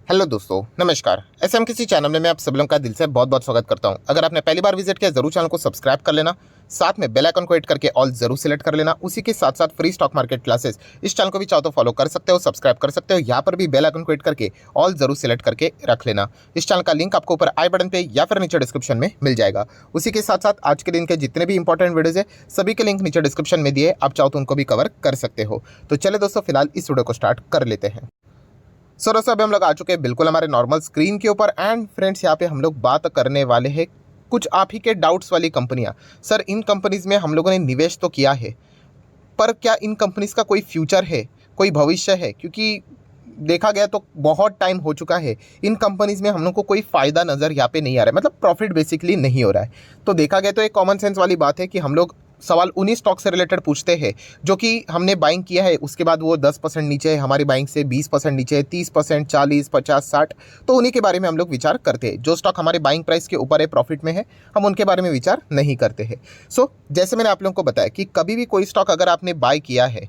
Hello दोस्तों, नमस्कार। SM किसी चैनल में मैं आप सब लोगों का दिल से बहुत बहुत स्वागत करता हूं। अगर आपने पहली बार विजिट किया जरूर चैनल को सब्सक्राइब कर लेना, साथ में बेल आइकन को हिट करके ऑल जरूर सिलेक्ट कर लेना। उसी के साथ साथ फ्री स्टॉक मार्केट क्लासेस इस चैनल को भी चाहो तो फॉलो कर सकते हो, सब्सक्राइब कर सकते हो। यहाँ पर भी बेल आइकन को हिट करके ऑल जरूर सिलेक्ट करके रख लेना। इस चैनल का लिंक आपको ऊपर आई बटन पे या फिर नीचे डिस्क्रिप्शन में मिल जाएगा। उसी के साथ साथ आज के दिन के जितने भी इंपॉर्टेंट वीडियोज है सभी के लिंक नीचे डिस्क्रिप्शन में दिए, आप चाहो तो उनको भी कवर कर सकते हो। तो चले दोस्तों, फिलहाल इस वीडियो को स्टार्ट कर लेते हैं। सो दोस्तों, अभी हम लोग आ चुके हैं बिल्कुल हमारे नॉर्मल स्क्रीन के ऊपर। एंड फ्रेंड्स, यहाँ पे हम लोग बात करने वाले हैं कुछ आप ही के डाउट्स वाली कंपनियाँ। सर, इन कंपनीज़ में हम लोगों ने निवेश तो किया है, पर क्या इन कंपनीज़ का कोई फ्यूचर है, कोई भविष्य है? क्योंकि देखा गया तो बहुत टाइम हो चुका है, इन कंपनीज़ में हम लोग को कोई फ़ायदा नज़र यहाँ पे नहीं आ रहा है, मतलब प्रॉफिट बेसिकली नहीं हो रहा है। तो देखा गया तो एक कॉमन सेंस वाली बात है कि हम लोग सवाल उन्हीं स्टॉक से रिलेटेड पूछते हैं जो कि हमने बाइंग किया है, उसके बाद वो 10% नीचे है, हमारी बाइंग से 20% नीचे है, 30%, 40, 50, 60, तो उन्हीं के बारे में हम लोग विचार करते हैं। जो स्टॉक हमारे बाइंग प्राइस के ऊपर है, प्रॉफिट में है, हम उनके बारे में विचार नहीं करते हैं। सो जैसे मैंने आप लोगों को बताया कि कभी भी कोई स्टॉक अगर आपने बाय किया है,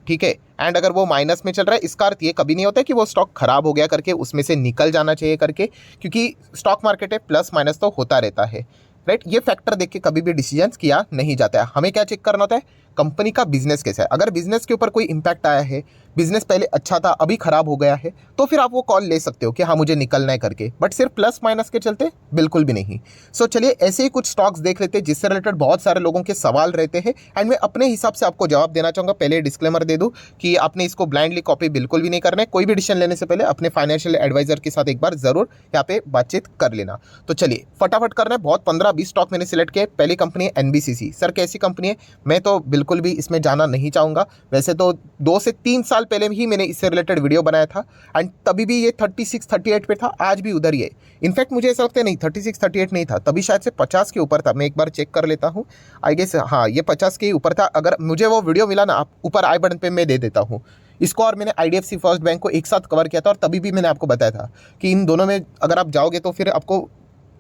ठीक है, एंड अगर वो माइनस में चल रहा है, इसका अर्थ ये कभी नहीं होता है कि वो स्टॉक खराब हो गया करके उसमें से निकल जाना चाहिए करके, क्योंकि स्टॉक मार्केट है, प्लस माइनस तो होता रहता है, राइट। ये फैक्टर देख के कभी भी डिसीजन किया नहीं जाता है। हमें क्या चेक करना होता है? कंपनी का बिजनेस कैसा है। अगर बिजनेस के ऊपर कोई इंपैक्ट आया है, बिजनेस पहले अच्छा था अभी खराब हो गया है, तो फिर आप वो कॉल ले सकते हो कि हाँ मुझे निकलना है करके, बट सिर्फ प्लस माइनस के चलते बिल्कुल भी नहीं। सो चलिए ऐसे ही कुछ स्टॉक्स देख लेते हैं जिससे रिलेटेड बहुत सारे लोगों के सवाल रहते हैं, एंड मैं अपने हिसाब से आपको जवाब देना चाहूँगा। पहले डिस्क्लेमर दे दूँ कि आपने इसको ब्लाइंडली कॉपी बिल्कुल भी नहीं करना है। कोई भी डिसीजन लेने से पहले अपने फाइनेंशियल एडवाइजर के साथ एक बार जरूर यहाँ पे बातचीत कर लेना। तो चलिए फटाफट करना है, बहुत 15-20 स्टॉक मैंने सिलेक्ट किए। पहली कंपनी है एनबीसीसी। सर कैसी कंपनी है? मैं तो बिल्कुल भी इसमें जाना नहीं चाहूँगा। वैसे तो 2 से 3 साल पहले ही मैंने इससे रिलेटेड वीडियो बनाया था, एंड तभी भी ये 36-38 पे था, आज भी उधर ही है। इनफैक्ट मुझे ऐसा लगता है नहीं 36-38 नहीं था, तभी शायद से 50 के ऊपर था। मैं एक बार चेक कर लेता हूँ, आई गेस हाँ ये 50 के ऊपर था। अगर मुझे वो वीडियो मिला ना, आप ऊपर आई बटन पे मैं दे देता हूँ इसको। और मैंने आईडीएफसी फर्स्ट बैंक को एक साथ कवर किया था, और तभी भी मैंने आपको बताया था कि इन दोनों में अगर आप जाओगे तो फिर आपको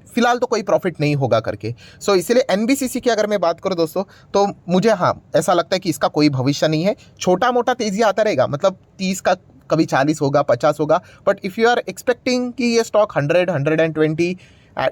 फिलहाल तो कोई प्रॉफिट नहीं होगा करके। सो इसीलिए एनबीसीसी की अगर मैं बात करूं दोस्तों, तो मुझे हाँ ऐसा लगता है कि इसका कोई भविष्य नहीं है। छोटा मोटा तेजी आता रहेगा, मतलब 30 का कभी 40 होगा, 50 होगा, but if you are expecting कि ये स्टॉक 100, 120,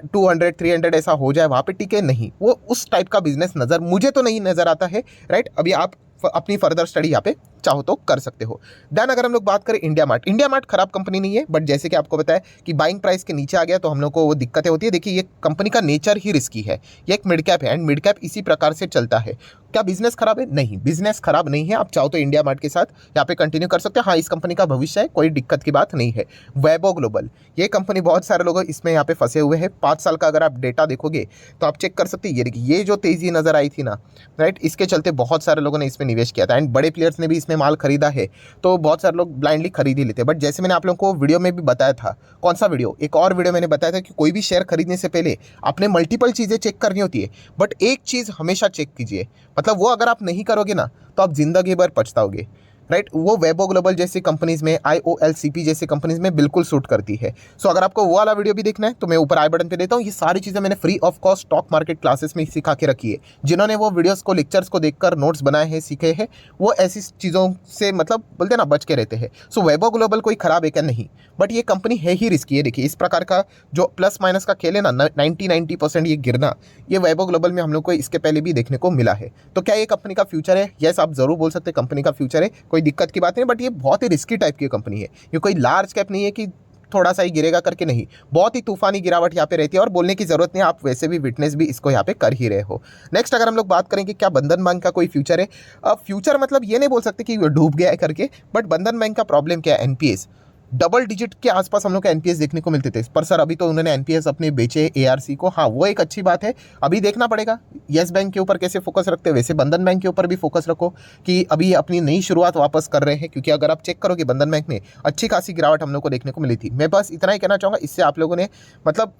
200, 300 ऐसा हो जाए, वहाँ पे टिके नहीं, वो उस टाइप का बिजनेस नज़र मुझे तो नहीं नज़र आता है, राइट। अभी आप अपनी फर्दर स्टडी यहाँ पे चाहो तो कर सकते हो। देन अगर हम लोग बात करें इंडिया मार्ट, इंडिया मार्ट खराब कंपनी नहीं है, बट जैसे कि आपको बताया कि बाइंग प्राइस के नीचे आ गया तो हम लोग को वो दिक्कतें होती है। देखिए ये कंपनी का नेचर ही रिस्की है, ये एक मिड कैप है, एंड मिड कैप इसी प्रकार से चलता है। क्या बिजनेस खराब है? नहीं, बिजनेस खराब नहीं है। आप चाहो तो इंडिया मार्ट के साथ यहाँ पे कंटिन्यू कर सकते हो। हाँ, इस कंपनी का भविष्य है, कोई दिक्कत की बात नहीं है। वैभव ग्लोबल, ये कंपनी बहुत सारे लोग इसमें यहाँ पे फंसे हुए हैं। 5 साल का अगर आप डेटा देखोगे तो आप चेक कर सकते हैं। ये देखिए, ये जो तेजी नजर आई थी ना, राइट, इसके चलते बहुत सारे लोगों ने इसमें निवेश किया था, एंड बड़े प्लेयर्स ने भी इसमें माल खरीदा है, तो बहुत सारे लोग ब्लाइंडली खरीद ही लेते हैं। बट जैसे मैंने आप लोगों को वीडियो में भी बताया था, कौन सा वीडियो, एक और वीडियो मैंने बताया था कि कोई भी शेयर खरीदने से पहले आपने मल्टीपल चीज़ें चेक करनी होती है, बट एक चीज़ हमेशा चेक कीजिए, मतलब वो अगर आप नहीं करोगे ना तो आप जिंदगी भर पछताओगे, राइट। वो वैभव ग्लोबल जैसी कंपनीज में, IOLCP जैसी कंपनीज में बिल्कुल सूट करती है। सो अगर आपको वो वाला वीडियो भी देखना है तो मैं ऊपर आई बटन पे देता हूँ। ये सारी चीज़ें मैंने free of cost stock market classes में सिखा के रखी है। जिन्होंने वो वीडियोस को, लेक्चर्स को देखकर नोट्स बनाए हैं, सीखे हैं, वो ऐसी चीज़ों से मतलब बोलते हैं ना बच के रहते हैं। सो वैभव ग्लोबल कोई खराब है क्या? नहीं, बट ये कंपनी है ही रिस्की है। देखिए इस प्रकार का जो प्लस माइनस का खेल है ना, 90% ये गिरना, ये वैभव ग्लोबल में हम लोग को इसके पहले भी देखने को मिला है। तो क्या ये कंपनी का फ्यूचर है? यस, आप जरूर बोल सकते हैं कंपनी का फ्यूचर है, कोई दिक्कत की बात नहीं, बट ये बहुत ही रिस्की टाइप की कंपनी है। ये कोई लार्ज कैप नहीं है कि थोड़ा सा ही गिरेगा करके, नहीं, बहुत ही तूफानी गिरावट यहाँ पे रहती है, और बोलने की जरूरत नहीं, आप वैसे भी विटनेस भी इसको यहाँ पे कर ही रहे हो। नेक्स्ट अगर हम लोग बात करेंगे क्या बंधन बैंक का कोई फ्यूचर है? फ्यूचर मतलब ये नहीं बोल सकते कि डूब गया है करके, बट बंधन बैंक का प्रॉब्लम क्या है? एनपीएस डबल डिजिट के आसपास हम लोग को एनपीएस देखने को मिलते थे, पर सर अभी तो उन्होंने एनपीएस अपने बेचे एआरसी को। हाँ, वो एक अच्छी बात है, अभी देखना पड़ेगा येस बैंक के ऊपर कैसे फोकस रखते हैं, वैसे बंधन बैंक के ऊपर भी फोकस रखो कि अभी अपनी नई शुरुआत वापस कर रहे हैं। क्योंकि अगर आप चेक करोगे बंधन बैंक में अच्छी खासी गिरावट हम लोग को देखने को मिली थी। मैं बस इतना ही कहना चाहूँगा, इससे आप लोगों ने मतलब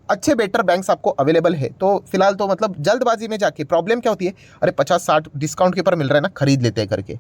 अच्छे बेटर बैंक्स आपको अवेलेबल है, तो फिलहाल तो मतलब जल्दबाजी में जाके प्रॉब्लम क्या होती है, अरे 50-60 डिस्काउंट के ऊपर मिल रहा है ना, खरीद लेते हैं करके,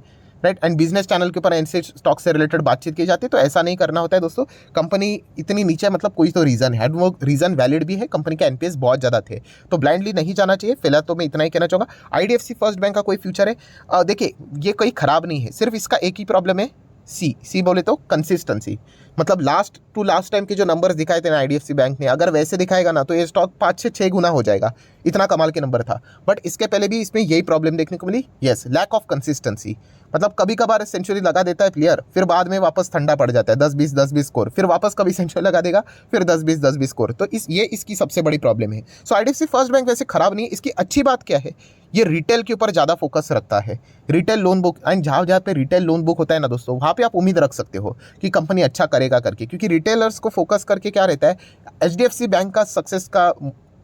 राइट। एंड बिजनेस चैनल के ऊपर ऐसे स्टॉक से रिलेटेड बातचीत की जाती है, तो ऐसा नहीं करना होता है दोस्तों। कंपनी इतनी नीचे मतलब कोई तो रीज़न है, वो रीज़न वैलिड भी है, कंपनी के एनपीएस बहुत ज़्यादा थे, तो ब्लाइंडली नहीं जाना चाहिए। फिलहाल तो मैं इतना ही कहना चाहूँगा। आईडीएफसी फर्स्ट बैंक का कोई फ्यूचर है? देखिए ये कोई ख़राब नहीं है, सिर्फ इसका एक ही प्रॉब्लम है, सी बोले तो कंसिस्टेंसी, मतलब लास्ट टू लास्ट टाइम के जो नंबर्स दिखाए थे ना आईडीएफसी बैंक ने, अगर वैसे दिखाएगा ना तो ये स्टॉक 5 से 6 गुना हो जाएगा, इतना कमाल के नंबर था। बट इसके पहले भी इसमें यही प्रॉब्लम देखने को मिली, यस, लैक ऑफ कंसिस्टेंसी। मतलब कभी कभार सेंचुरी लगा देता है प्लेयर, फिर बाद में वापस ठंडा पड़ जाता है, 10-20 स्कोर, फिर वापस कभी सेंचुरी लगा देगा, फिर 10-20 स्कोर। तो ये इसकी सबसे बड़ी प्रॉब्लम है। सो आईडीएफसी फर्स्ट बैंक वैसे खराब नहीं है। इसकी अच्छी बात क्या है, ये रिटेल के ऊपर ज़्यादा फोकस रखता है। रिटेल लोन बुक, एंड जहाँ जहाँ पे रिटेल लोन बुक होता है ना दोस्तों, वहाँ पे आप उम्मीद रख सकते हो कि कंपनी अच्छा करेगा करके, क्योंकि रिटेलर्स को फोकस करके क्या रहता है, एचडीएफसी बैंक का सक्सेस का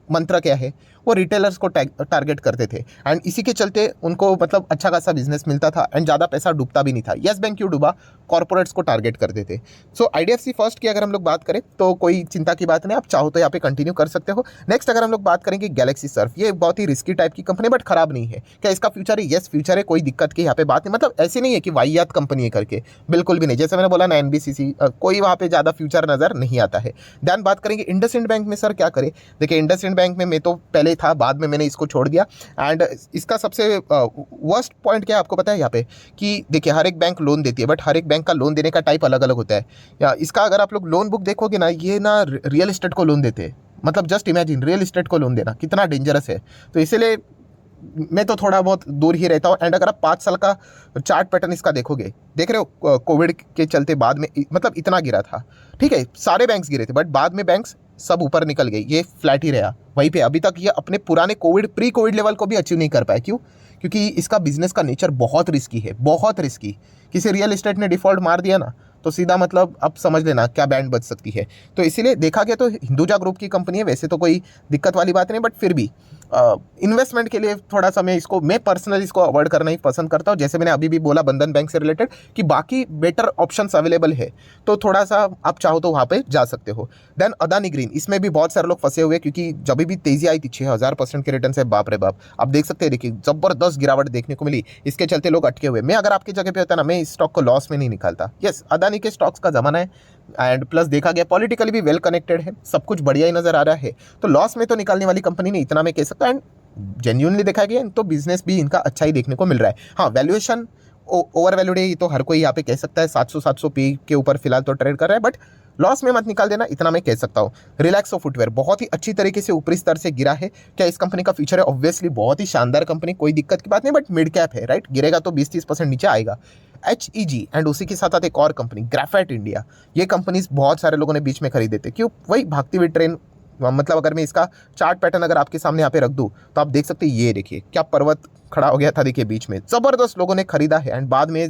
मंत्र क्या है, वो रिटेलर्स को टारगेट करते थे, एंड इसी के चलते उनको मतलब अच्छा खासा बिजनेस मिलता था एंड ज़्यादा पैसा डूबता भी नहीं था। येस बैंक क्यों डूबा, कॉर्पोरेट्स को टारगेट करते थे। सो आईडीएफसी फर्स्ट की अगर हम लोग बात करें तो कोई चिंता की बात नहीं, आप चाहो तो यहाँ पे कंटिन्यू कर सकते हो। नेक्स्ट अगर हम लोग बात करेंगे गैलेक्सी सर्फ, ये बहुत ही रिस्की टाइप की कंपनी, बट खराब नहीं है। क्या इसका फ्यूचर है, येस फ्यूचर है, कोई दिक्कत की यहाँ पे बात नहीं। मतलब ऐसे नहीं है कि वाहियात कंपनी है करके, बिल्कुल भी नहीं। जैसे मैंने बोला ना एनबीसीसी, कोई वहाँ पे ज़्यादा फ्यूचर नज़र नहीं आता है। दैन बात करेंगे इंडसइंड बैंक में, सर क्या करे। देखिए इंडसइंड बैंक में मैं तो पहले था, बाद में मैंने इसको छोड़ दिया। एंड इसका सबसे वर्स्ट पॉइंट क्या है आपको पता है यहाँ पे, कि देखिए हर एक बैंक लोन देती है, बट हर एक बैंक का लोन देने का टाइप अलग अलग होता है। या इसका अगर आप लोग लोन बुक देखोगे ना, ये ना रियल एस्टेट को लोन देते हैं। मतलब जस्ट इमेजिन, रियल एस्टेट को लोन देना कितना डेंजरस है। तो इसीलिए मैं तो थोड़ा बहुत दूर ही रहता हूँ। एंड अगर आप 5 साल का चार्ट पैटर्न इसका देखोगे, देख रहे हो कोविड के चलते बाद में मतलब इतना गिरा था, ठीक है, सारे बैंक्स गिरे थे, बट बाद में बैंक्स सब ऊपर निकल गए, ये फ्लैट ही रहा वहीं पे। अभी तक ये अपने पुराने प्री कोविड लेवल को भी अचीव नहीं कर पाए। क्यों? क्योंकि इसका बिजनेस का नेचर बहुत रिस्की है, बहुत रिस्की। किसी रियल एस्टेट ने डिफॉल्ट मार दिया ना, तो सीधा मतलब अब समझ लेना क्या बैंड बच सकती है। तो इसीलिए देखा गया तो हिंदुजा ग्रुप की कंपनी है, वैसे तो कोई दिक्कत वाली बात नहीं, बट फिर भी इन्वेस्टमेंट के लिए थोड़ा सा मैं पर्सनली इसको अवॉइड करना ही पसंद करता हूँ। जैसे मैंने अभी भी बोला बंधन बैंक से रिलेटेड, कि बाकी बेटर ऑप्शंस अवेलेबल है, तो थोड़ा सा आप चाहो तो वहाँ पे जा सकते हो। देन अदानी ग्रीन, इसमें भी बहुत सारे लोग फंसे हुए, क्योंकि जब भी तेजी आई थी 6000% के रिटर्न से, बाप रे बाप, आप देख सकते हैं, देखिए जबरदस्त गिरावट देखने को मिली, इसके चलते लोग अटके हुए। मैं अगर आपकी जगह पे होता ना, मैं इस स्टॉक को लॉस में नहीं निकालता। यस, अदानी के स्टॉक्स का जमाना है, एंड प्लस देखा गया पॉलिटिकली भी वेल कनेक्टेड है, सब कुछ बढ़िया ही नजर आ रहा है, तो लॉस में तो निकालने वाली कंपनी नहीं, इतना मैं कह सकता। एंड जेन्युइनली देखा गया तो बिजनेस भी इनका अच्छा ही देखने को मिल रहा है। हाँ, वैल्यूएशन ओवर वैल्यूड है, ये तो हर कोई यहाँ पे कह सकता है, 700 पी के ऊपर फिलहाल तो ट्रेड कर रहा है, बट लॉस में मत निकाल देना, इतना मैं कह सकता हूँ। रिलैक्सो फुटवेयर बहुत ही अच्छी तरीके से ऊपरी स्तर से गिरा है। क्या इस कंपनी का फ्यूचर है? ऑब्वियसली बहुत ही शानदार कंपनी, कोई दिक्कत की बात नहीं, बट मिड कैप है, राइट, गिरेगा तो 20-30% नीचे आएगा। HEG एंड उसी के साथ साथ एक और कंपनी ग्राफाइट इंडिया, ये कंपनीज बहुत सारे लोगों ने बीच में खरीदे थे। क्यों? वही भागती हुई ट्रेन। मतलब अगर मैं इसका चार्ट पैटर्न अगर आपके सामने यहाँ पे रख दूँ, तो आप देख सकते हैं, ये देखिए क्या पर्वत खड़ा हो गया था, देखिए बीच में, जबरदस्त लोगों ने खरीदा है एंड बाद में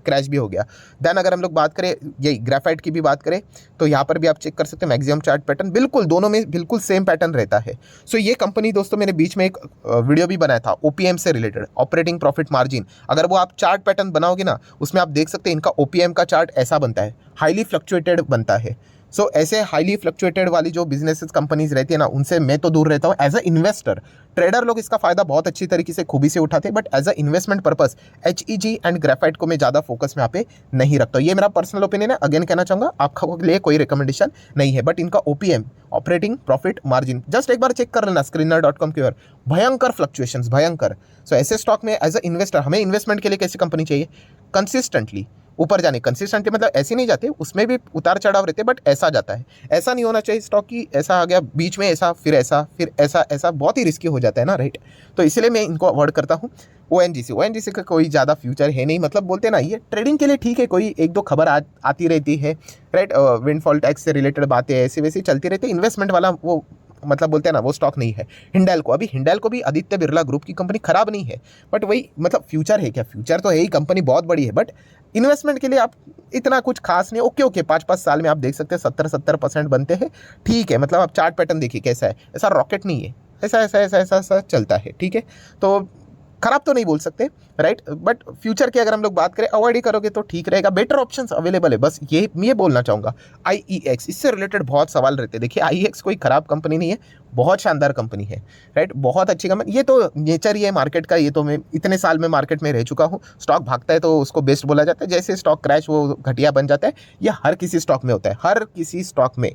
क्रैश भी हो गया। देन अगर हम लोग बात करें यही ग्राफाइट की भी बात करें, तो यहाँ पर भी आप चेक कर सकते हैं मैक्सिमम चार्ट पैटर्न, बिल्कुल दोनों में बिल्कुल सेम पैटर्न रहता है। सो ये कंपनी दोस्तों, मैंने बीच में एक वीडियो भी बनाया था OPM से रिलेटेड, ऑपरेटिंग प्रॉफिट मार्जिन, अगर वो आप चार्ट पैटर्न बनाओगे ना, उसमें आप देख सकते हैं इनका OPM का चार्ट ऐसा बनता है, हाईली फ्लक्चुएटेड बनता है। सो ऐसे हाईली फ्लक्चुएटेड वाली जो बिजनेसेस कंपनीज रहती है ना, उनसे मैं तो दूर रहता हूँ। एज अ इन्वेस्टर, ट्रेडर लोग इसका फायदा बहुत अच्छी तरीके से खूबी से उठाते हैं, but as a investment purpose HEG and graphite को मैं ज़्यादा फोकस में यहाँ पे नहीं रखता हूँ। ये मेरा पर्सनल ओपिनियन है, अगेन कहना चाहूँगा, आपके लिए कोई रिकमेंडेशन नहीं है। बट इनका OPM, operating profit margin, just एक बार चेक कर लेना स्क्रीनर.com के ऊपर, भयंकर फ्लक्चुएशंस, भयंकर। सो ऐसे स्टॉक में एज अ इन्वेस्टर हमें इन्वेस्टमेंट के लिए कैसी कंपनी चाहिए? कंसिस्टेंटली ऊपर जाने, कंसिस्टेंटली मतलब ऐसे नहीं जाते, उसमें भी उतार चढ़ाव रहते, बट ऐसा जाता है। ऐसा नहीं होना चाहिए स्टॉक की ऐसा आ गया बीच में, ऐसा फिर ऐसा फिर ऐसा, ऐसा बहुत ही रिस्की हो जाता है ना, राइट। तो इसीलिए मैं इनको अवॉइड करता हूँ। ONGC का कोई ज़्यादा फ्यूचर है नहीं, मतलब बोलते ना, ये ट्रेडिंग के लिए ठीक है, कोई एक दो खबर आती रहती है, राइट, विंडफॉल टैक्स से रिलेटेड बातें ऐसी वैसी चलती रहती है, इन्वेस्टमेंट वाला वो मतलब बोलते हैं ना, वो स्टॉक नहीं है। हिंडाल्को भी आदित्य बिरला ग्रुप की कंपनी, खराब नहीं है, बट वही मतलब फ्यूचर है क्या? फ्यूचर तो है ही, कंपनी बहुत बड़ी है, बट इन्वेस्टमेंट के लिए आप इतना कुछ खास नहीं। ओके 5-5 साल में आप देख सकते हैं 70% बनते हैं, ठीक है। मतलब आप चार्ट पैटर्न देखिए कैसा है, ऐसा रॉकेट नहीं है, ऐसा चलता है, ठीक है। तो खराब तो नहीं बोल सकते, राइट, बट फ्यूचर की अगर हम लोग बात करें, अवॉइड ही करोगे तो ठीक रहेगा। बेटर ऑप्शंस अवेलेबल है, बस ये बोलना चाहूँगा। IEX, इससे रिलेटेड बहुत सवाल रहते हैं। देखिए IEX कोई खराब कंपनी नहीं है, बहुत शानदार कंपनी है, राइट, बहुत अच्छी कंपनी। ये तो नेचर ही है मार्केट का, ये तो मैं इतने साल में मार्केट में रह चुका हूँ। स्टॉक भागता है तो उसको बेस्ट बोला जाता है, जैसे स्टॉक क्रैश वो घटिया बन जाता है। ये हर किसी स्टॉक में होता है, हर किसी स्टॉक में।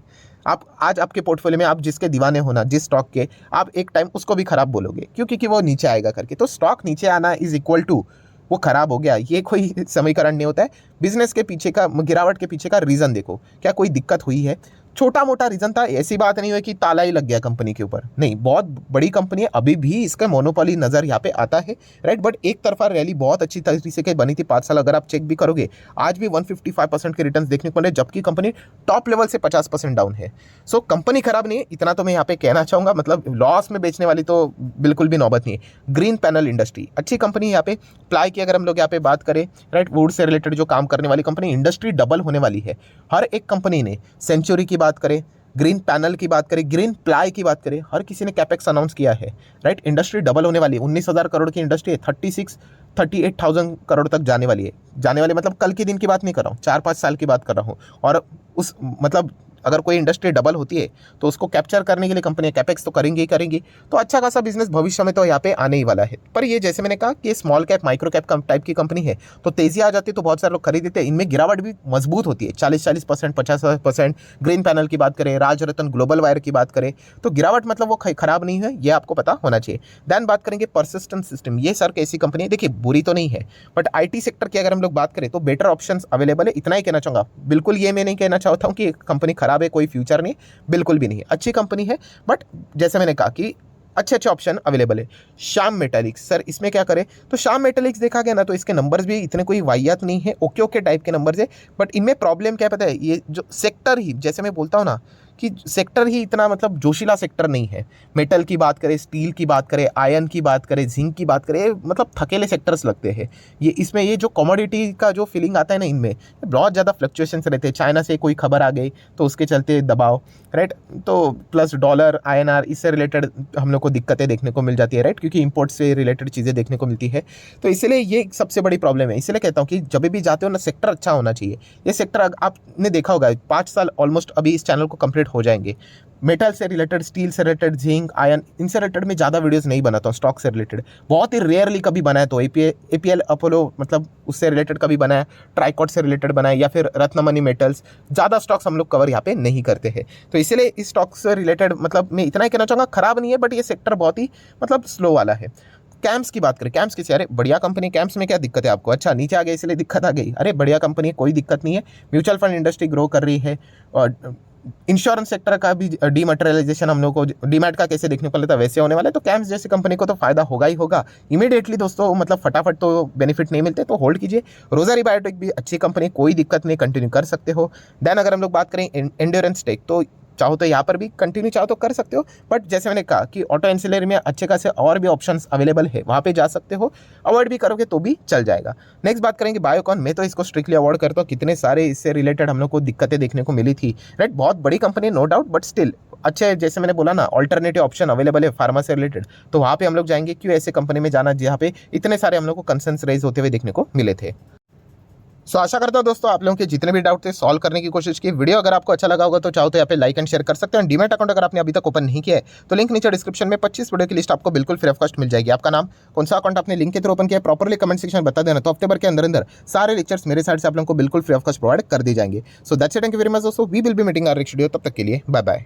आप आज आपके पोर्टफोलियो में आप जिसके दीवाने होना, जिस स्टॉक के, आप एक टाइम उसको भी खराब बोलोगे, क्यों? क्योंकि वो नीचे आएगा करके। तो स्टॉक नीचे आना इज इक्वल टू वो खराब हो गया, ये कोई समीकरण नहीं होता है। बिजनेस के पीछे का, गिरावट के पीछे का रीज़न देखो, क्या कोई दिक्कत हुई है, छोटा मोटा रीज़न था, ऐसी बात नहीं है कि ताला ही लग गया कंपनी के ऊपर, नहीं, बहुत बड़ी कंपनी है, अभी भी इसका मोनोपोली नज़र यहाँ पे आता है, राइट। बट एक तरफा रैली बहुत अच्छी तरीके से बनी थी 5 साल, अगर आप चेक भी करोगे आज भी 155% के रिटर्न देखने को मिले, जबकि कंपनी टॉप लेवल से 50% डाउन है। सो कंपनी खराब नहीं है, इतना तो मैं यहाँ पे कहना चाहूँगा, मतलब लॉस में बेचने वाली तो बिल्कुल भी नौबत नहीं है। ग्रीन पैनल इंडस्ट्री अच्छी कंपनी है, यहाँ पे प्लाई की अगर हम लोग यहाँ पे बात करें, राइट, वुड से रिलेटेड जो काम करने वाली कंपनी, इंडस्ट्री डबल होने वाली है हर एक कंपनी ने। सेंचुरी की बात करें, ग्रीन पैनल की बात करें, ग्रीन प्लाई की बात करें, हर किसी ने कैपेक्स अनाउंस किया है, राइट। इंडस्ट्री डबल होने वाली है, 19,000 करोड़ की इंडस्ट्री है, 38,000 करोड़ तक जाने वाली है। जाने वाली मतलब कल के दिन की बात नहीं कर रहा हूँ, 4-5 साल की बात कर रहा हूँ। और उस मतलब अगर कोई इंडस्ट्री डबल होती है तो उसको कैप्चर करने के लिए कंपनी कैपेक्स तो करेंगी ही करेंगी, तो अच्छा खासा बिजनेस भविष्य में तो यहाँ पे आने ही वाला है। पर ये जैसे मैंने कहा कि small cap micro cap type की कंपनी है, तो तेजी आ जाती है तो बहुत सारे लोग खरीद लेते हैं, इनमें गिरावट भी मजबूत होती है, 40-40%, 50%। ग्रीन पैनल की बात करें, राजरत्न ग्लोबल वायर की बात करें, तो गिरावट मतलब वो खराब नहीं है, ये आपको पता होना चाहिए। देन बात करेंगे परसिस्टेंट सिस्टम, ये सर कैसी कंपनी है, देखिए बुरी तो नहीं है, बट IT सेक्टर की अगर हम लोग बात करें तो बेटर ऑप्शंस अवेलेबल है, इतना ही कहना चाहूँगा। बिल्कुल ये मैं नहीं कहना चाहता हूँ कि कंपनी खराब है, कोई फ्यूचर नहीं, बिल्कुल भी नहीं है, अच्छी कंपनी है, बट जैसे मैंने कहा कि अच्छे अच्छे ऑप्शन अवेलेबल है। श्याम मेटालिक्स, सर इसमें क्या करें, तो श्याम मेटालिक्स देखा गया ना तो इसके नंबर्स भी इतने कोई वाहियात नहीं है, ओके ओके टाइप के नंबर्स है, बट इनमें प्रॉब्लम क्या पता है, ये जो सेक्टर ही, जैसे मैं बोलता हूँ ना कि सेक्टर ही इतना मतलब जोशीला सेक्टर नहीं है। मेटल की बात करें, स्टील की बात करें, आयरन की बात करें, जिंक की बात करें, मतलब थकेले सेक्टर्स लगते हैं ये। इसमें ये जो कमोडिटी का जो फीलिंग आता है ना, इनमें बहुत ज़्यादा फ्लक्चुएशंस रहते हैं। चाइना से कोई खबर आ गई तो उसके चलते दबाव, राइट, तो प्लस डॉलर INR इससे रिलेटेड हम लोग को दिक्कतें देखने को मिल जाती है, राइट, क्योंकि इंपोर्ट से रिलेटेड चीज़ें देखने को मिलती है। तो इसलिए ये सबसे बड़ी प्रॉब्लम है। इसलिए कहता हूँ कि जब भी जाते हो ना, सेक्टर अच्छा होना चाहिए। ये सेक्टर आपने देखा होगा 5 साल ऑलमोस्ट अभी इस चैनल को कंप्लीट हो जाएंगे, मेटल से रिलेटेड, स्टील से रिलेटेड, जिंक, आयन, इनसे रिलेटेड में ज़्यादा वीडियोस नहीं बनाता हूँ। स्टॉक से रिलेटेड बहुत ही रेयरली कभी बनाया तो APL अपोलो मतलब उससे रिलेटेड कभी बनाया, ट्राइकॉट से रिलेटेड बनाया, या फिर रत्नमणि मेटल्स, ज़्यादा स्टॉक्स हम लोग कवर यहाँ पे नहीं करते हैं। तो इसीलिए इस स्टॉक से रिलेटेड मतलब मैं इतना ही कहना चाहूँगा, खराब नहीं है, बट ये सेक्टर बहुत ही मतलब स्लो वाला है। कैम्स की बात करें, कैम्स किसी, अरे बढ़िया कंपनी, कैम्स में क्या दिक्कत है आपको, अच्छा नीचे आ गए इसलिए दिक्कत आ गई, अरे बढ़िया कंपनी है, कोई दिक्कत नहीं है। म्यूचुअल फंड इंडस्ट्री ग्रो कर रही है, और इंश्योरेंस सेक्टर का भी डीमैटेरियलाइजेशन हम लोग को डीमैट का कैसे देखने को मिलता है वैसे होने वाला है, तो कैम्स जैसी कंपनी को तो फायदा होगा ही होगा इमीडिएटली दोस्तों, मतलब फटाफट तो बेनिफिट नहीं मिलते, तो होल्ड कीजिए। रोजारी बायोटेक भी अच्छी कंपनी, कोई दिक्कत नहीं, कंटिन्यू कर सकते हो। देन अगर हम लोग बात करें एंड्योरेंस टेक, तो चाहो तो यहाँ पर भी कंटिन्यू चाहो तो कर सकते हो, बट जैसे मैंने कहा कि ऑटो एंसिलरी में अच्छे खासे और भी ऑप्शंस अवेलेबल है, वहाँ पे जा सकते हो, अवॉइड भी करोगे तो भी चल जाएगा। नेक्स्ट बात करेंगे बायोकॉन, मैं तो इसको स्ट्रिक्टली अवॉइड करता हूँ, कितने सारे इससे रिलेटेड हम लोग को दिक्कतें देखने को मिली थी, राइट, बहुत बड़ी company no doubt, but still अच्छे, जैसे मैंने बोला ना ऑल्टरनेटिव ऑप्शन अवेलेबल है फार्मा से रिलेटेड, तो वहाँ पे हम लोग जाएंगे। क्यों ऐसे कंपनी में जाना जहाँ पे इतने सारे हम लोग को कंसर्न्स रेज होते हुए देखने को मिले थे। सो आशा करता हूं दोस्तों आप लोगों के जितने भी डाउट थे सॉल्व करने की कोशिश की। वीडियो अगर आपको अच्छा लगा होगा तो चाहो तो यहाँ पे लाइक एंड शेयर कर सकते हैं। डीमैट अकाउंट अगर आपने अभी तक ओपन नहीं किया है तो लिंक नीचे डिस्क्रिप्शन में 25 वीडियो की लिस्ट आपको बिल्कुल फ्री ऑफ कॉस्ट मिल जाएगी। आपका नाम, कौन सा अकाउंट आपने लिंक के थ्रू ओपन किया है, प्रॉपरली कमेंट सेक्शन बता देना, तो हफ्ते भर के अंदर सारे लेक्चर्स मेरे साइड से आप लोगों को बिल्कुल फ्री ऑफ कॉस्ट प्रोवाइड कर दी जाएंगे। So that's it, thank you very much दोस्तों, we will be meeting our next video, तब तक के लिए बाय बाय।